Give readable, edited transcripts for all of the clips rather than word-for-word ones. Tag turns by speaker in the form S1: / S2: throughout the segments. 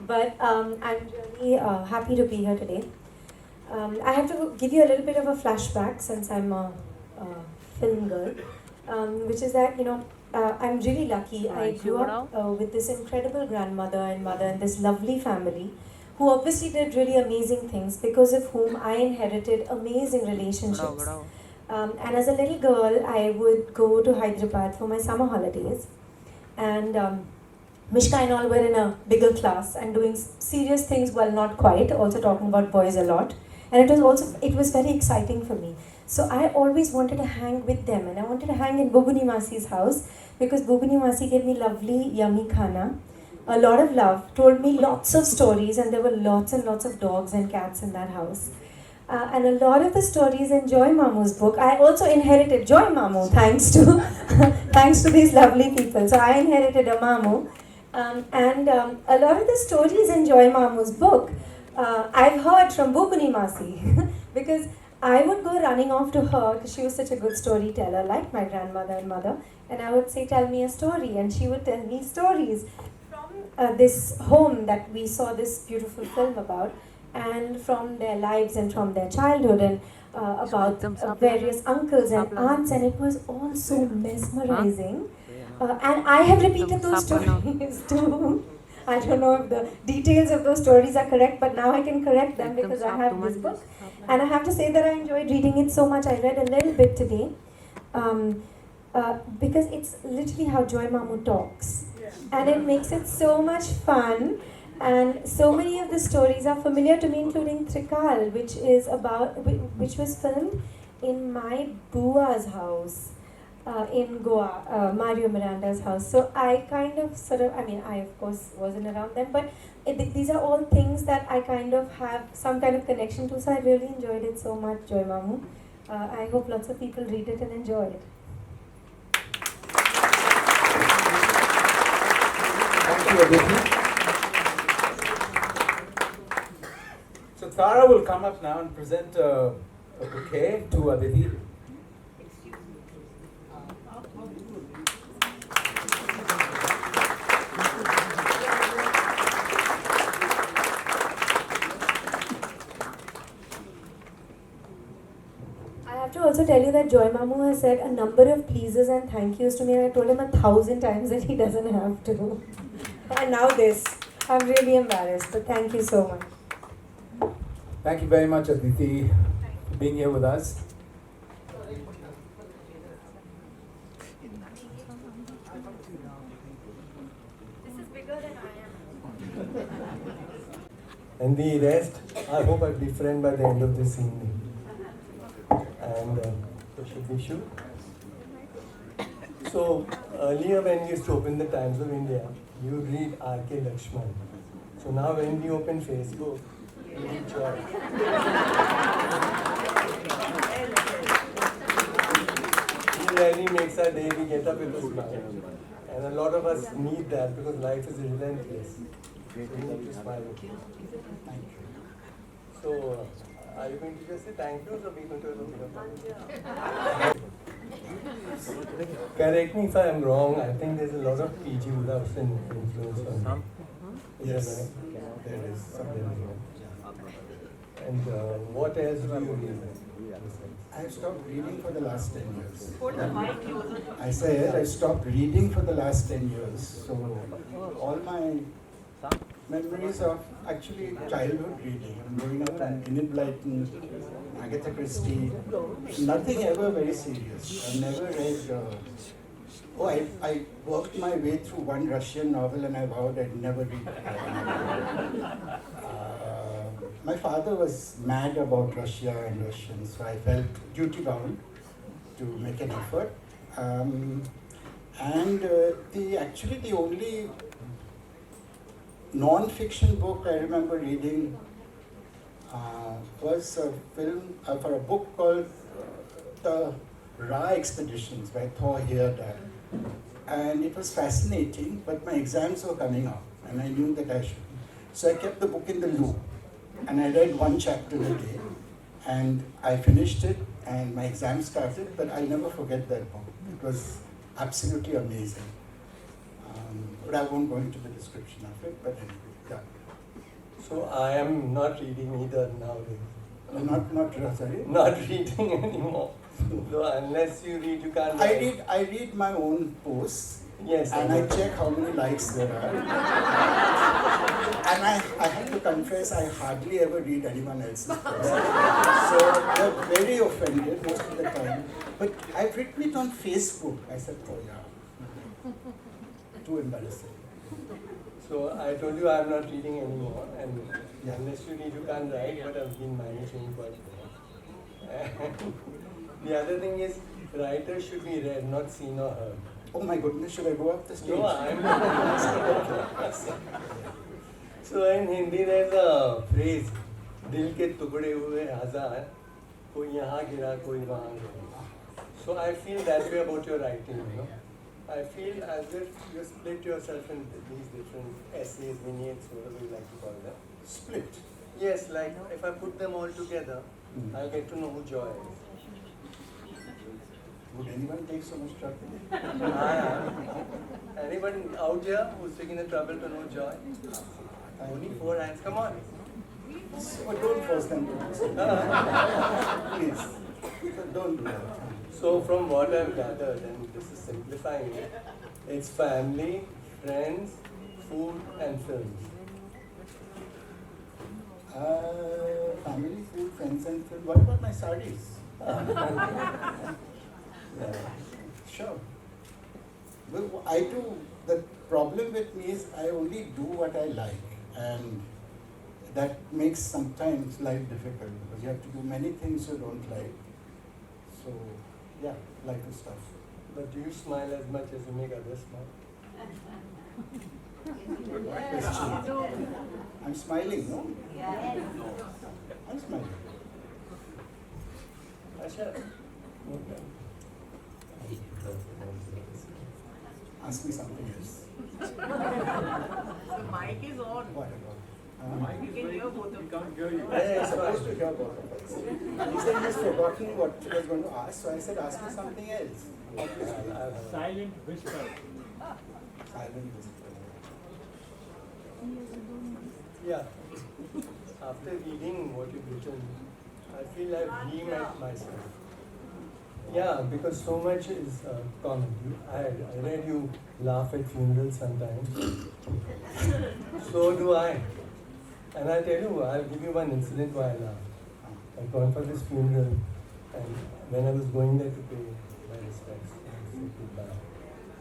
S1: But I'm really happy to be here today. I have to give you a little bit of a flashback since I'm a film girl, which is that, I'm really lucky. I grew up with this incredible grandmother and mother and this lovely family who obviously did really amazing things, because of whom I inherited amazing relationships. And as a little girl, I would go to Hyderabad for my summer holidays, and Mishka and all were in a bigger class and doing serious things, well, not quite, also talking about boys a lot. And it was very exciting for me. So I always wanted to hang with them, and I wanted to hang in Bubuni Masi's house, because Bubuni Masi gave me lovely, yummy khana, a lot of love, told me lots of stories, and there were lots and lots of dogs and cats in that house. And a lot of the stories in Joy Mamu's book, I also inherited Joy Mamu thanks to thanks to these lovely people. So I inherited a Mamu, and a lot of the stories in Joy Mamu's book, I've heard from Bhupani Masi because I would go running off to her because she was such a good storyteller, like my grandmother and mother, and I would say, "Tell me a story," and she would tell me stories from this home that we saw this beautiful film about, and from their lives and from their childhood, and about various uncles and aunts, and it was all so mesmerizing. And I have repeated those stories too. I don't know if the details of those stories are correct, but now I can correct them because I have this book. And I have to say that I enjoyed reading it so much. I read a little bit today, because it's literally how Joy Mamu talks. And it makes it so much fun. And so many of the stories are familiar to me, including Trikal, which was filmed in my bua's house in Goa, Mario Miranda's house. So I kind of I of course wasn't around them, but these are all things that I kind of have some kind of connection to. So I really enjoyed it so much, Joy Mamu. I hope lots of people read it and enjoy it.
S2: Thank you, Aditi. So Tara will come up now and present a bouquet to Aditi.
S1: I have to also tell you that Joy Mamu has said a number of pleases and thank yous to me, and I told him 1,000 times that he doesn't have to. And now this. I'm really embarrassed, but thank you so much.
S2: Thank you very much, Aditi, for being here with us.
S1: This is bigger than I am.
S3: And the rest, I hope I'll be friend by the end of this evening. And so should we shoot? So earlier when we used to open the Times of India, you would read R.K. Lakshman. So now when we open Facebook, we read Joy. He really makes our day, we get up with a smile. And a lot of us need that because life is relentless. So we need to smile. Thank you. So, are you going to just say thank you or are we going to have a bit of Correct me if I am wrong. I think there's a lot of P.G. Wodehousian influence on me. Yes, there is some level. And what else do you read?
S4: I stopped reading for the last 10 years. I said I stopped reading for the last 10 years. So all my memories of actually childhood reading. I'm growing up on Enid Blyton, Agatha Christie. Nothing ever very serious. I never read. I worked my way through one Russian novel and I vowed I'd never read it. My father was mad about Russia and Russians, so I felt duty bound to make an effort. The only non-fiction book I remember reading was a film for a book called The Ra Expeditions by Thor Heyerdahl. And it was fascinating, but my exams were coming up and I knew that I should. So I kept the book in the loop. And I read one chapter a day, and I finished it, and my exam started, but I'll never forget that book. It was absolutely amazing. But I won't go into the description of it, but anyway, yeah.
S3: So I am not reading either nowadays.
S4: Sorry?
S3: Not reading anymore. So unless you read, you can't write.
S4: I read my own posts.
S3: Yes.
S4: And I check how many likes there are. And I have to confess, I hardly ever read anyone else's posts. So they're very offended most of the time. But I've written it on Facebook. I said, oh yeah. Too embarrassing.
S3: So I told you I'm not reading anymore, and
S4: Yeah.
S3: unless you read, you can't write, but I've been managing quite well. And the other thing is, writers should be read, not seen or heard.
S4: Oh my goodness, should I go up the stage?
S3: No, I'm not. So in Hindi there's a phrase, दिल के टुकड़े हुए हजार, कोई यहाँ गिरा, कोई वहाँ गिरा. So I feel that way about your writing, you know. I feel as if you split yourself into these different essays, vignettes, whatever you like to call them.
S4: Split.
S3: Yes, like if I put them all together, I'll get to know who Joy is.
S4: Would anyone take so much trouble?
S3: Anyone out here who's taking the trouble to know Joy? Only 4 hands, come on.
S4: So don't force them to do so. Please. So don't do that.
S3: So from what I've gathered, and this is simplifying it, it's family, friends, food and films.
S4: Family, food, friends and food. What about my sarees? Sure. Well, I do, the problem with me is I only do what I like, and that makes sometimes life difficult because you have to do many things you don't like. So, yeah, life is tough.
S3: But do you smile as much as you make others smile?
S4: Question. I'm smiling, no? I'm smiling.
S3: Asha.
S4: Ask me something else.
S5: The mic is on.
S4: What about?
S5: You can hear both of them.
S4: I'm supposed to hear both of us. He said he's forgotten what he was going to ask, so I said, ask me something else. Obviously.
S6: Silent whisper.
S4: Silent whisper.
S3: Yeah. After reading what you've written, I feel I've re-met myself. Yeah, because so much is common. I read you laugh at funerals sometimes. So do I. And I'll tell you, I'll give you one incident why I laughed. I'd gone for this funeral, and when I was going there to pay my respects and say goodbye,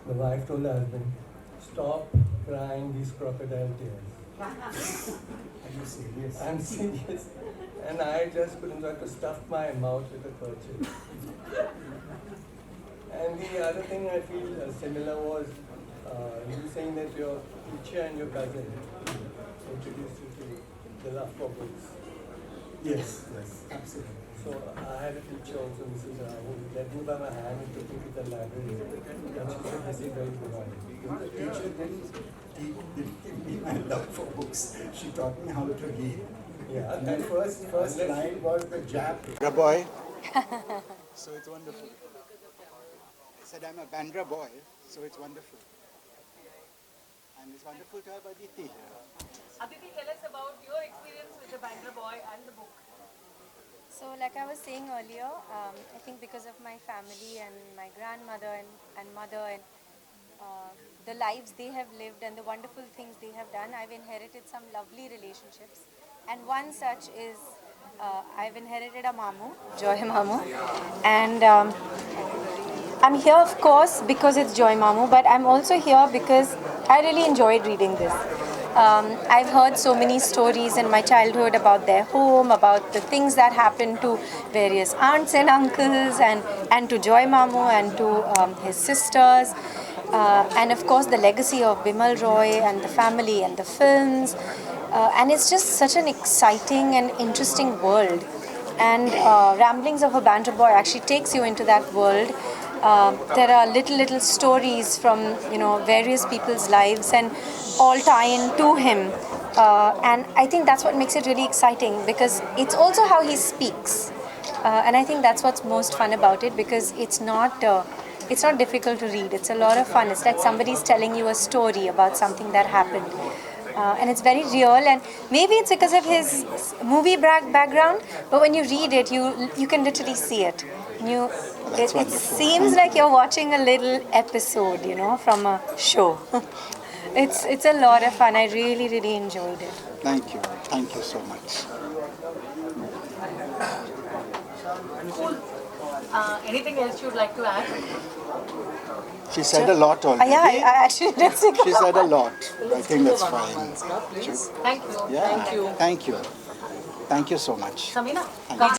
S3: the wife told the husband, stop crying these crocodile tears.
S4: Are you serious?
S3: I'm serious. And I just couldn't, so I had to stuff my mouth with a kerchief. And the other thing I feel similar was you saying that your teacher and your cousin introduced you to the love for books.
S4: Yes, yes, absolutely.
S3: So I had a teacher also, Mrs. Rao, who led me by my hand and took me to the library. And she said, this is very good.
S4: The teacher didn't give me my love for books. She taught me how to read.
S3: Yeah,
S4: And my first line was the Jap. Boy. So it's wonderful. I said I'm a Bandra boy, so it's wonderful. And it's wonderful to have Aditi here.
S5: Aditi, tell us about your experience with the Bandra boy and the book.
S1: So like I was saying earlier, I think because of my family and my grandmother and mother and the lives they have lived and the wonderful things they have done, I've inherited some lovely relationships. And one such is, I've inherited a mamu, Joy Mamu. And I'm here of course because it's Joy Mamu, but I'm also here because I really enjoyed reading this. I've heard so many stories in my childhood about their home, about the things that happened to various aunts and uncles and to Joy Mamu and to his sisters. And of course the legacy of Bimal Roy and the family and the films. And it's just such an exciting and interesting world. And Ramblings of a Bandra Boy actually takes you into that world. There are little stories from various people's lives and all tie in to him. And I think that's what makes it really exciting because it's also how he speaks. And I think that's what's most fun about it because it's not difficult to read. It's a lot of fun. It's like somebody's telling you a story about something that happened. and it's very real. And maybe it's because of his movie background, but when you read it, you can literally see it. It seems like you're watching a little episode, from a show. It's a lot of fun. I really, really enjoyed it.
S4: Thank you. Thank you so much.
S5: Cool. Anything else you'd like to add?
S4: She said a lot already.
S1: Yeah, I actually did say
S4: She said a lot. I think that's fine.
S5: Thank you.
S4: Yeah.
S5: Thank you.
S4: Thank you. Thank you so much.
S5: Samina?
S4: Thank you.